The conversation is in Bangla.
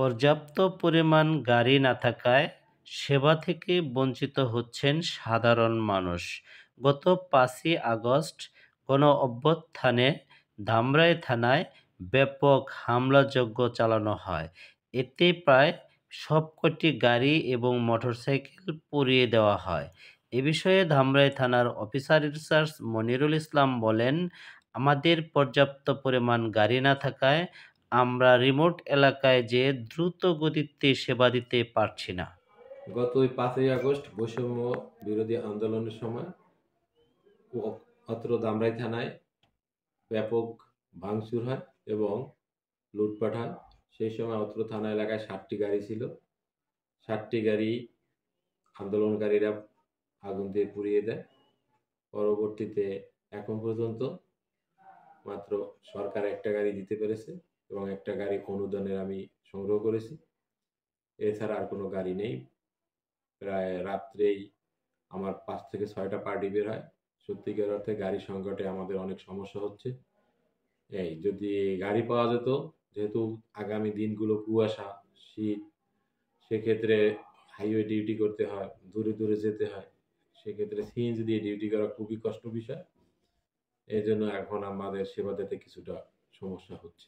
পর্যাপ্ত পরিমাণ গাড়ি না থাকায় সেবা থেকে বঞ্চিত হচ্ছেন সাধারণ মানুষ। গত ৫ই আগস্ট গণঅভ্যুত্থানে ধামরাই থানায় ব্যাপক হামলাযজ্ঞ চালানো হয়। এতে প্রায় সবকটি গাড়ি এবং মোটরসাইকেল পুড়িয়ে দেওয়া হয়। এ বিষয়ে ধামরাই থানার অফিসার ইনচার্জ মনিরুল ইসলাম বলেন, আমাদের পর্যাপ্ত পরিমাণ গাড়ি না থাকায় আমরা রিমোট এলাকায় যেয়ে দ্রুত গতিতে সেবা দিতে পারছি না। গত ৫ই আগস্ট বৈষম্য বিরোধী আন্দোলনের সময় অত্র ধামরাই থানায় ব্যাপক ভাঙচুর হয় এবং লুটপাট হয়। সেই সময় অত্র থানা এলাকায় ৭টি গাড়ি ছিল। ৭টি গাড়ি আন্দোলনকারীরা আগুন দিয়ে পুড়িয়ে দেয়। পরবর্তীতে এখন পর্যন্ত মাত্র সরকার একটা গাড়ি দিতে পেরেছে এবং একটা গাড়ি অনুদানের আমি সংগ্রহ করেছি। এছাড়া আর কোনো গাড়ি নেই। প্রায় রাত্রেই আমার ৫ থেকে ৬টা পার্টি বের হয়। সত্যিকার অর্থে গাড়ি সংকটে আমাদের অনেক সমস্যা হচ্ছে। যদি গাড়ি পাওয়া যেত, যেহেতু আগামী দিনগুলো কুয়াশা, শীত, সেক্ষেত্রে হাইওয়ে ডিউটি করতে হয়, দূরে দূরে যেতে হয়। সেক্ষেত্রে সিএনজি দিয়ে ডিউটি করা খুবই কষ্ট বিষয়। এজন্য এখন আমাদের সেবা দিতে কিছুটা সমস্যা হচ্ছে।